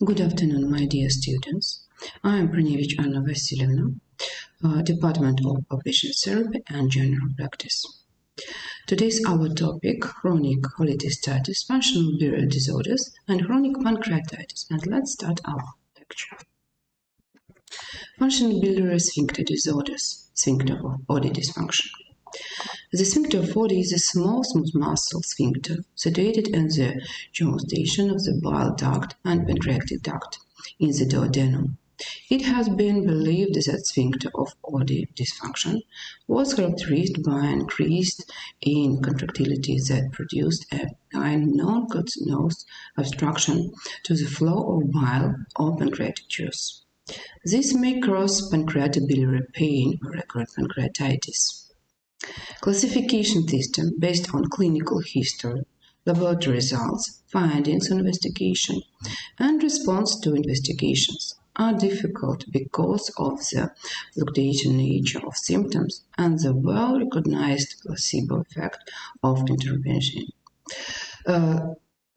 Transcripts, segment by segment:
Good afternoon, my dear students. I am Pronevich A.V, Department of Outpatient Therapy and General Practice. Today's our topic, chronic cholecystitis, functional biliary disorders, and chronic pancreatitis. And let's start our lecture. Functional biliary sphincter disorders, sphincter of Oddi dysfunction. The sphincter of Oddi is a small smooth muscle sphincter situated in the junction of the bile duct and pancreatic duct in the duodenum. It has been believed that sphincter of Oddi dysfunction was characterized by an increase in contractility that produced a benign non-continuous obstruction to the flow of bile or pancreatic juice. This may cause pancreatic biliary pain or recurrent pancreatitis. Classification system based on clinical history, laboratory results, findings on investigation, and response to investigations are difficult because of the fluctuating nature of symptoms and the well-recognized placebo effect of intervention.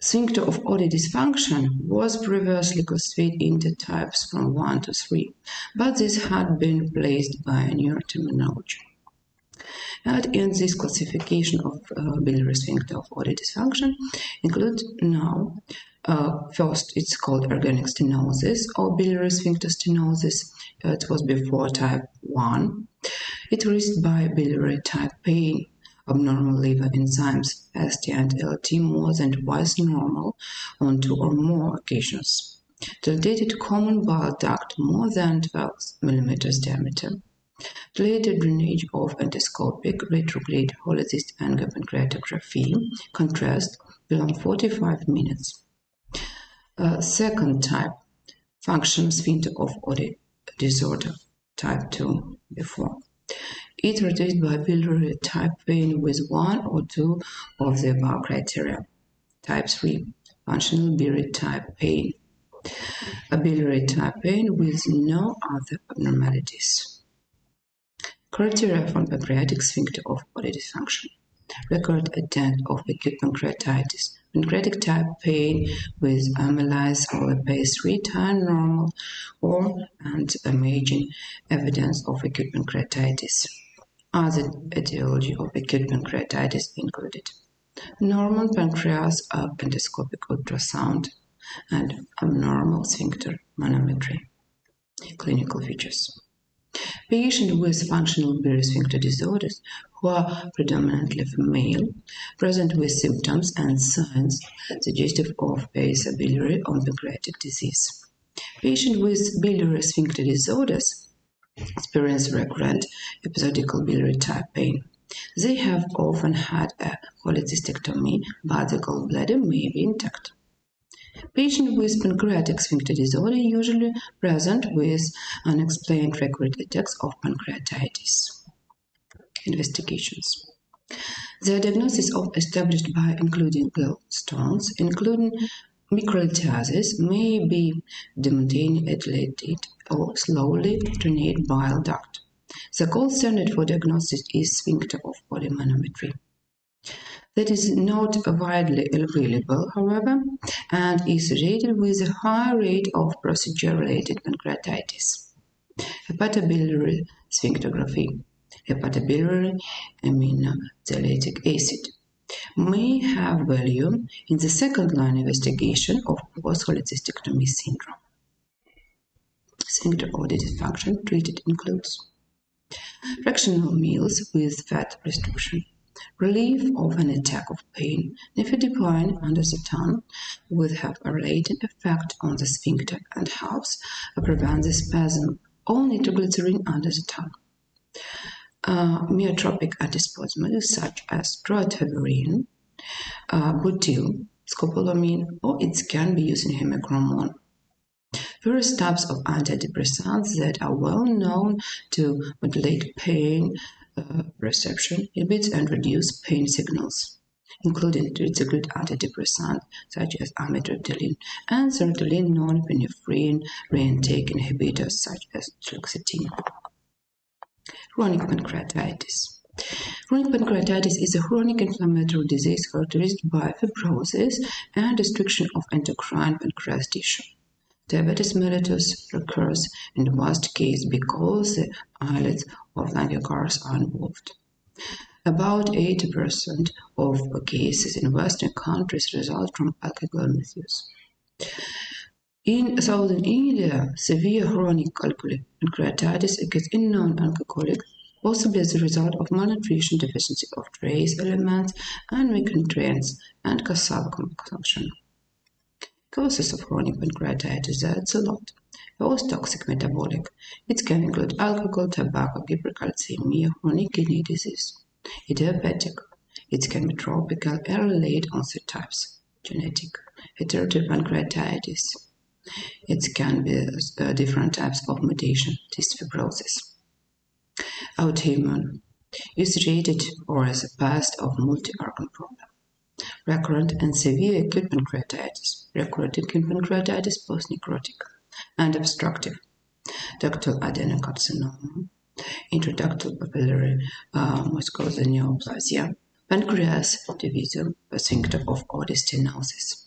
Sphincter of Oddi dysfunction was previously classified into types from 1 to 3, but this had been replaced by a newer terminology. And in this classification of biliary sphincter of Oddi dysfunction include now, first it's called organic stenosis or biliary sphincter stenosis. It was before type 1. It raised by biliary type pain, abnormal liver enzymes ST and LT more than twice normal on 2 or more occasions. Dilated common bile duct more than 12 mm diameter. Dilated drainage of endoscopic retrograde cholecyst pancreatography, contrast below 45 minutes. Second type, functional sphincter of Oddi disorder, type 2 before. It related by biliary type pain with 1 or 2 of the above criteria. Type 3, functional biliary type pain. A biliary type pain with no other abnormalities. Criteria for pancreatic sphincter of Oddi dysfunction. Record attempt of acute pancreatitis. Pancreatic type pain with amylase or lipase 3 times normal and emerging evidence of acute pancreatitis. Other etiology of acute pancreatitis included normal pancreas endoscopic ultrasound and abnormal sphincter manometry. Clinical features. Patients with functional biliary sphincter disorders who are predominantly female, present with symptoms and signs suggestive of biliary or pancreatic disease. Patients with biliary sphincter disorders experience recurrent episodical biliary type pain. They have often had a cholecystectomy, but the gallbladder may be intact. Patients with pancreatic sphincter disorder usually present with unexplained recurrent attacks of pancreatitis. Investigations. The diagnosis of established by including gallstones, including microlithiasis, may be dilated or slowly drained bile duct. The gold standard for diagnosis is sphincter of Oddi manometry. That is not widely available, however, and is associated with a high rate of procedure-related pancreatitis. Hepatobiliary sphincterography, hepatobiliary aminoxylic acid, may have value in the second-line investigation of post-cholecystectomy syndrome. Sphincter Oddi dysfunction treated includes fractional meals with fat restriction, relief of an attack of pain, nifedipine under the tongue would have a latent effect on the sphincter and helps prevent the spasm, or nitroglycerin under the tongue. Myotropic antispasmodics such as troitervarine, butyl, scopolamine, or it can be used in hemochromone. Various types of antidepressants that are well known to modulate pain perception, inhibit and reduce pain signals, including tricyclic antidepressants such as amitriptyline and sertraline norepinephrine reintake inhibitors such as fluoxetine. Chronic pancreatitis. Chronic pancreatitis is a chronic inflammatory disease characterized by fibrosis and destruction of endocrine pancreas tissue. Diabetes mellitus recurs in the worst case because the islets of Langerhans are involved. About 80% of cases in Western countries result from alcohol misuse. In southern India, severe chronic pancreatitis occurs in non-alcoholic, possibly as a result of malnutrition, deficiency of trace elements, and weak nutrients, and cassava consumption. Causes of chronic pancreatitis, that's a lot. Most toxic metabolic. It can include alcohol, tobacco, hypercalcemia, chronic kidney disease. Idiopathic. It can be tropical, early late onset types. Genetic. Hereditary pancreatitis. It can be different types of mutation, cyst fibrosis. Autoimmune. Is rated or as a past of multi-organ problem. Recurrent and severe acute pancreatitis. Recurrent acute pancreatitis post-necrotic. And obstructive. Ductal adenocarcinoma. Intraductal papillary mucosa neoplasia. Pancreas division, sphincter of Oddi stenosis.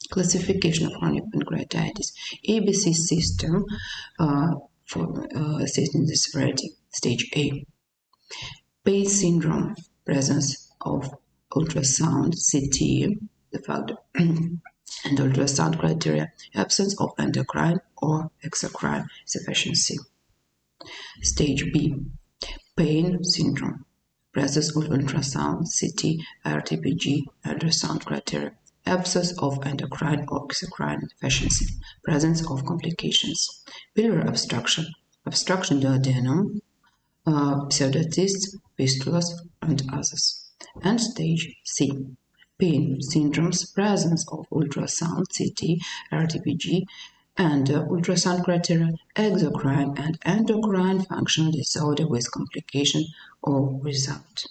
Classification of chronic pancreatitis. ABC system for assessing the severity. Stage A. Pain syndrome, presence of ultrasound, CT, the factor, and ultrasound criteria, absence of endocrine or exocrine sufficiency. Stage B. Pain syndrome, presence of ultrasound, CT, RTPG, ultrasound criteria, absence of endocrine or exocrine deficiency, presence of complications, biliary obstruction, obstruction duodenum, pseudocysts, fistulas, and others. And stage C. Pain syndromes, presence of ultrasound, CT, RTPG, and ultrasound criteria, exocrine and endocrine functional disorder with complication or result.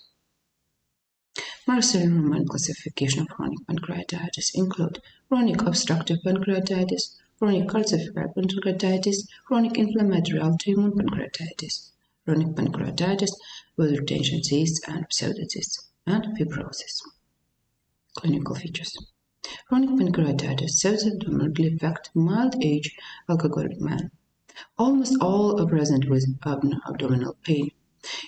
Marcel-Roman classification of chronic pancreatitis include chronic obstructive pancreatitis, chronic calcified pancreatitis, chronic inflammatory autoimmune pancreatitis, chronic pancreatitis with retention cysts and pseudocysts, and fibrosis. Clinical features. Chronic pancreatitis self-predominantly affect mild-age alcoholic men. Almost all are present with abdominal pain.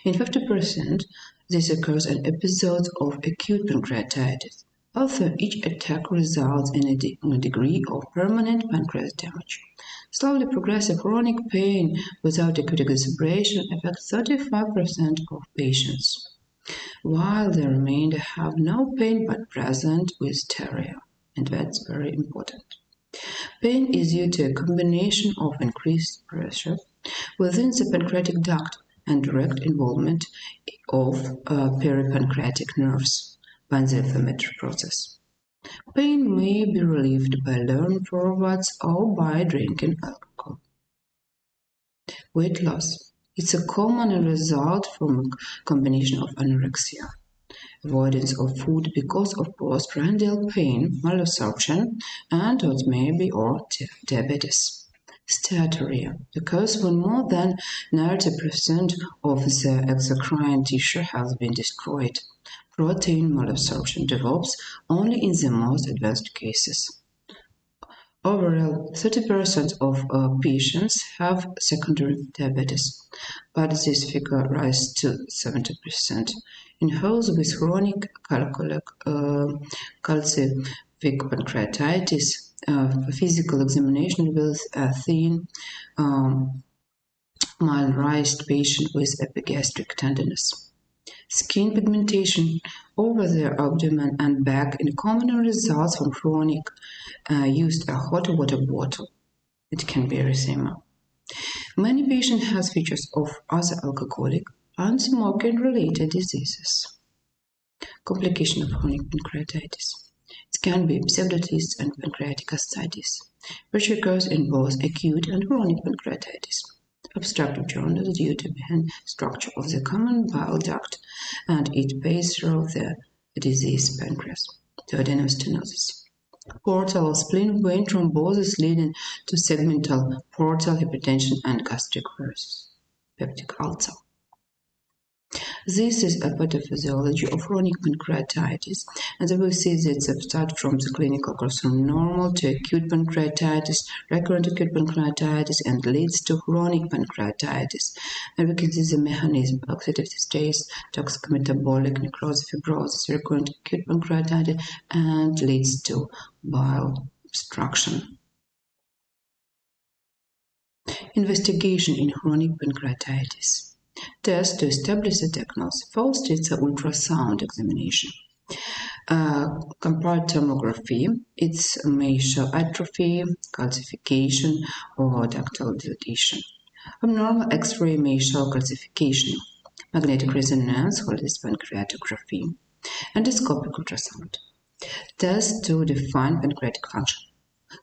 In 50%, this occurs in episodes of acute pancreatitis, although each attack results in a degree of permanent pancreas damage. Slowly progressive chronic pain without acute exacerbation affects 35% of patients, while the remainder have no pain but present with diarrhea, and that's very important. Pain is due to a combination of increased pressure within the pancreatic duct and direct involvement of peripancreatic nerves by the inflammatory process. Pain may be relieved by lean forwards or by drinking alcohol. Weight loss. It's a common result from a combination of anorexia, avoidance of food because of postprandial pain, malabsorption, and what may be or diabetes. Steatorrhea occurs when more than 90% of the exocrine tissue has been destroyed. Protein malabsorption develops only in the most advanced cases. Overall, 30% of patients have secondary diabetes, but this figure rises to 70% in those with chronic calcific pancreatitis. Physical examination with a thin, malnourished patient with epigastric tenderness. Skin pigmentation over the abdomen and back in common results from chronic used a hot water bottle. It can be erythema. Many patients have features of other alcoholic and smoking-related diseases. Complication of chronic pancreatitis. It can be pseudocysts and pancreatic ascites, which occurs in both acute and chronic pancreatitis. Obstructive jaundice due to bad structure of the common bile duct and it pays through the diseased pancreas. Duodenal stenosis. Portal or spleen vein thrombosis leading to segmental portal hypertension and gastric ulcers. Peptic ulcer. This is a pathophysiology of chronic pancreatitis, and we see that they start from the clinical course from normal to acute pancreatitis, recurrent acute pancreatitis, and leads to chronic pancreatitis. And we can see the mechanism: oxidative stress, toxic metabolic necrosis, fibrosis, recurrent acute pancreatitis, and leads to bile obstruction. Investigation in chronic pancreatitis. Test to establish the diagnosis. First, it's an ultrasound examination. Compared tomography, it's mesial atrophy, calcification, or ductal dilatation. Abnormal X-ray mesial calcification, magnetic resonance, cholecystitis, endoscopic ultrasound. Test to define pancreatic function.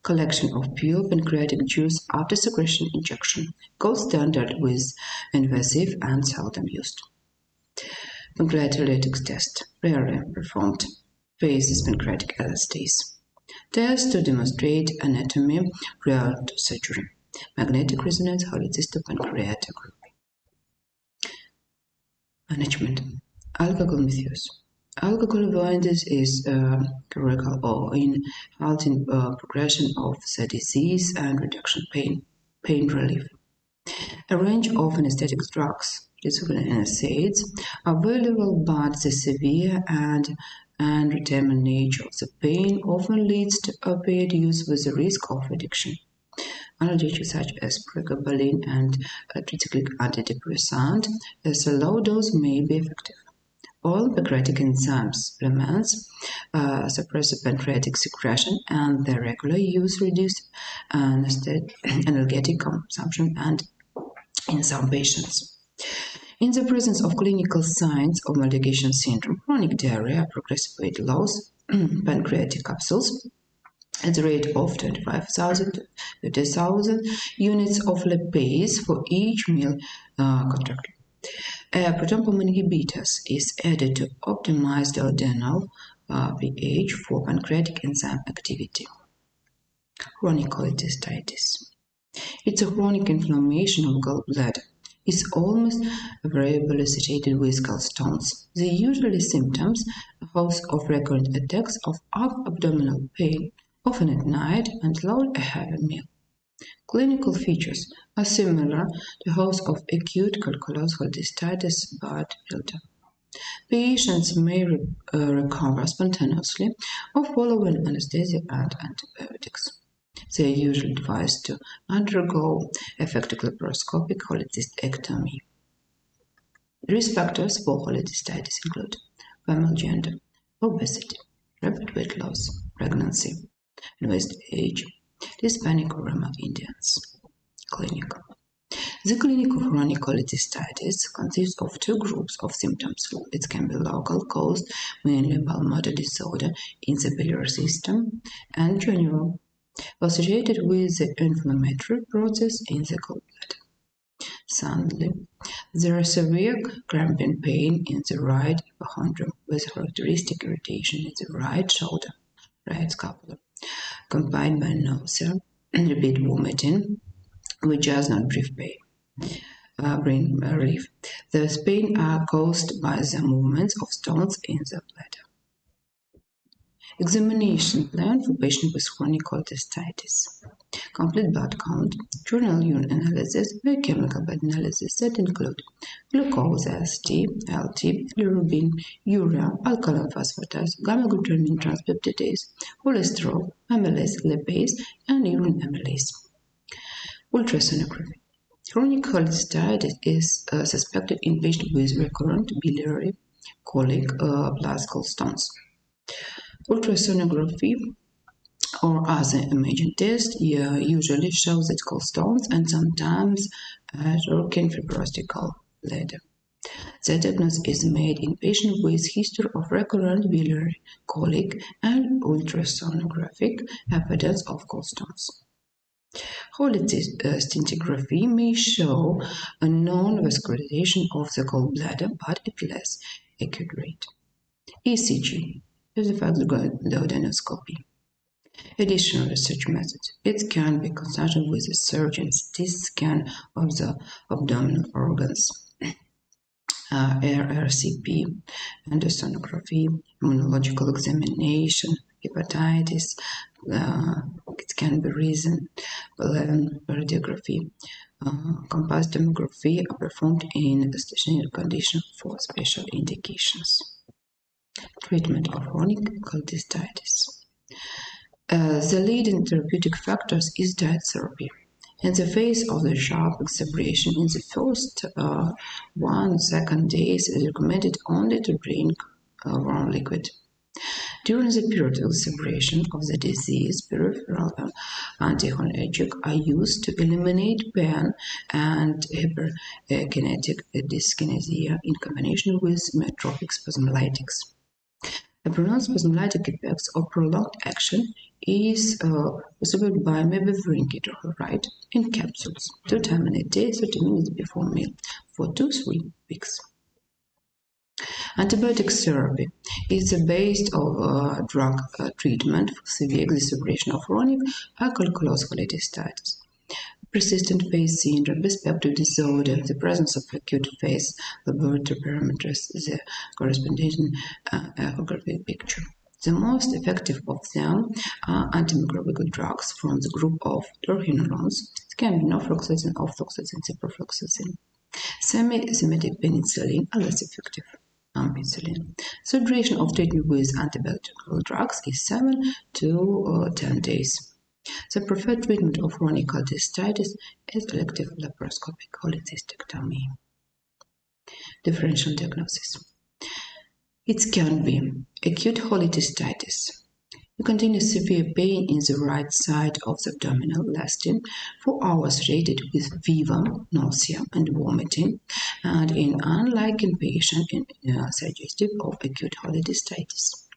Collection of pure pancreatic juice after secretion injection. Gold standard with invasive and seldom used. Pancreatitis test, rarely performed. Faces pancreatic elastase. Test to demonstrate anatomy prior to surgery. Magnetic resonance cholecystopancreatic. Management. Alcohol misuse. Alcohol avoidance is critical or in halting progression of the disease and reduction pain relief. A range of anesthetic drugs, particularly NSAIDs, are available, but the severe and undetermined nature of the pain often leads to opiate use with the risk of addiction. Analgesics such as pregabalin and a tricyclic antidepressant as a low dose may be effective. All pancreatic enzyme supplements suppress the pancreatic secretion, and their regular use reduces analgesic consumption and in some patients. In the presence of clinical signs of maldigation syndrome, chronic diarrhea, progressive weight loss, pancreatic capsules, at the rate of 25,000 to 30,000 units of lipase for each meal contracted. A proton pump inhibitor is added to optimize the duodenal pH for pancreatic enzyme activity. Chronic cholecystitis. It's a chronic inflammation of gallbladder. It's almost invariably associated with gallstones. The usually symptoms are host of recurrent attacks of abdominal pain, often at night, and loud a heavy meal. Clinical features are similar to those of acute calculous cholecystitis but milder. Patients may recover spontaneously or following anesthesia and antibiotics. They are usually advised to undergo effective laparoscopic cholecystectomy. Risk factors for cholecystitis include female gender, obesity, rapid weight loss, pregnancy, advanced age, Hispanic or Roma Indians. Clinical. The clinic of chronic cholecystitis consists of two groups of symptoms. It can be local, caused mainly by motor disorder in the biliary system, and general, associated with the inflammatory process in the gallbladder. Suddenly, there is severe cramping pain in the right epicondyle with characteristic irritation in the right shoulder, right scapula, accompanied by nausea and repeat vomiting, which does not bring relief. The pain are caused by the movements of stones in the bladder. Examination plan for patients with chronic cholecystitis. Complete blood count, journal urine analysis, biochemical blood analysis that include glucose, ST, LT, bilirubin, urea, alkaline phosphatase, gamma-glutamin transpeptidase, cholesterol, amylase, lipase, and urine amylase. Ultrasonography. Chronic cholecystitis is suspected in patients with recurrent biliary colic plus gallstones. Ultrasonography or other imaging tests usually show that gallstones and sometimes a working fibrostic gallbladder. The diagnosis is made in patients with history of recurrent biliary colic and ultrasonographic evidence of gallstones. Cholecystography may show a non-vascularization of the gallbladder, but at less accurate. ECG is the duodenoscopy. Additional research methods. It can be consulted with a surgeon's CT scan of the abdominal organs. RCP, endosonography, immunological examination, hepatitis, it can be reason, radiography, compass tomography are performed in a stationary condition for special indications. Treatment of chronic cholecystitis. The leading therapeutic factors is diet therapy. In the face of the sharp exacerbation in the first 1-2 days, it is recommended only to drink warm liquid. During the period of exacerbation of the disease, peripheral anticholinergic are used to eliminate pain and hyperkinetic dyskinesia in combination with myotropic spasmolytics. A pronounced spasmolytic effects of prolonged action is possible by mebeverine hydrochloride in capsules 2 times a day, 30 minutes before meal, for 2-3 weeks. Antibiotic therapy is the base of drug treatment for severe exacerbation of chronic alkalosis cholecystitis. Persistent phase syndrome, dyspeptic disorder, the presence of acute phase laboratory parameters, the corresponding echographic picture. The most effective of them are antimicrobial drugs from the group of dorhinerones. It can be norfloxacin, ofloxacin, ciprofloxacin. Semi-emetic penicillin are less effective. Ampicillin. So duration of treatment with antibiotic drugs is 7 to 10 days. The preferred treatment of chronic cholecystitis is elective laparoscopic cholecystectomy. Differential diagnosis. It can be acute cholecystitis. You continue severe pain in the right side of the abdominal lasting 4 hours rated with fever, nausea, and vomiting, and in unlike patient suggestive of acute cholecystitis.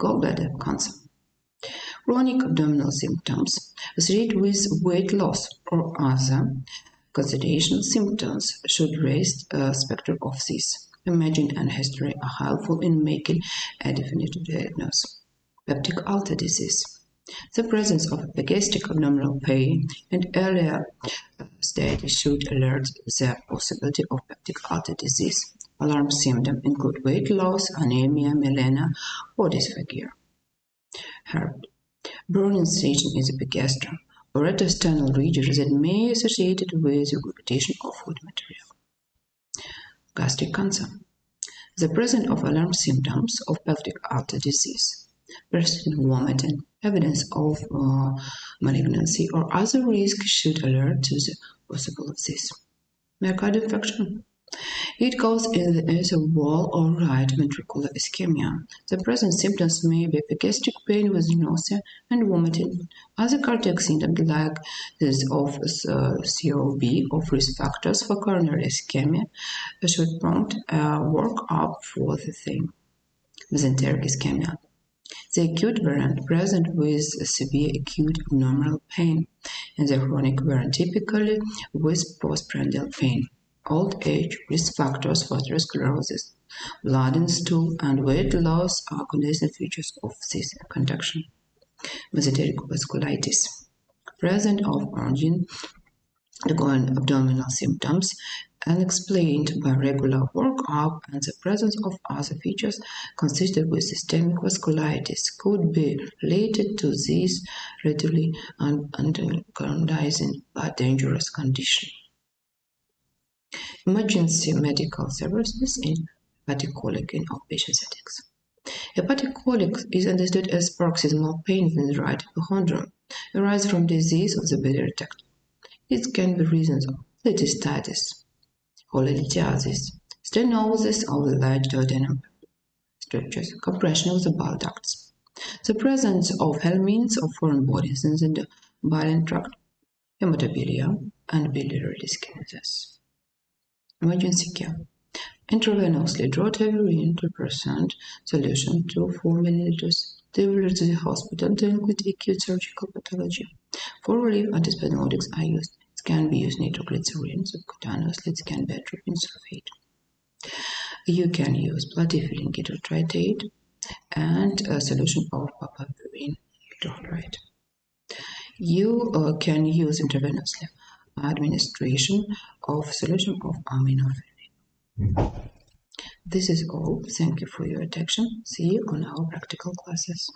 Gallbladder cancer. Chronic abdominal symptoms associated with weight loss or other consideration symptoms should raise a spectrum of this. Imagine and history are helpful in making a definitive diagnosis. Peptic ulcer disease. The presence of epigastric abdominal pain and earlier stage should alert the possibility of peptic ulcer disease. Alarm symptoms include weight loss, anemia, melena, or dysphagia. Heart. Burning sensation in the epigastrum or retosternal region that may be associated with regurgitation of food material. Gastric cancer. The presence of alarm symptoms of pelvic ulcer disease. Persistent vomiting, evidence of malignancy or other risk should alert to the possibility of this. Myocardial infarction. It goes in the either wall or right ventricular ischemia. The present symptoms may be epigastric pain with nausea and vomiting. Other cardiac symptoms like those of COB or risk factors for coronary ischemia should prompt a workup for the thing. Mesenteric ischemia. The acute variant present with severe acute abdominal pain, and the chronic variant typically with postprandial pain. Old age, risk factors for atherosclerosis, blood in stool, and weight loss are conditioning features of this conduction. Mesenteric vasculitis. Present of origin, the abdominal symptoms, unexplained by regular workup, and the presence of other features consistent with systemic vasculitis could be related to this readily unconditioned but dangerous condition. Emergency medical services in hepatic colic in outpatient settings. Hepatic colic is understood as paroxysmal pain in the right hypochondrium, arising from disease of the biliary tract. It can be reasons of cholecystitis, cholelithiasis, stenosis of the large duodenum structures, compression of the bile ducts, the presence of helminths or foreign bodies in the biliary tract, hematobilia, and biliary dyskinesis. Emergency care. Intravenously draw heavy 2% solution to 4 ml. Delivered to the hospital to include acute surgical pathology. For relief, antispasmodics are used. It can be used nitroglycerin subcutaneously. It can be atropine sulfate. You can use platifilin hydrotreatate and a solution of papaverine hydrochloride. You can use intravenously administration of solution of aminophenol. This is all. Thank you for your attention. See you on our practical classes.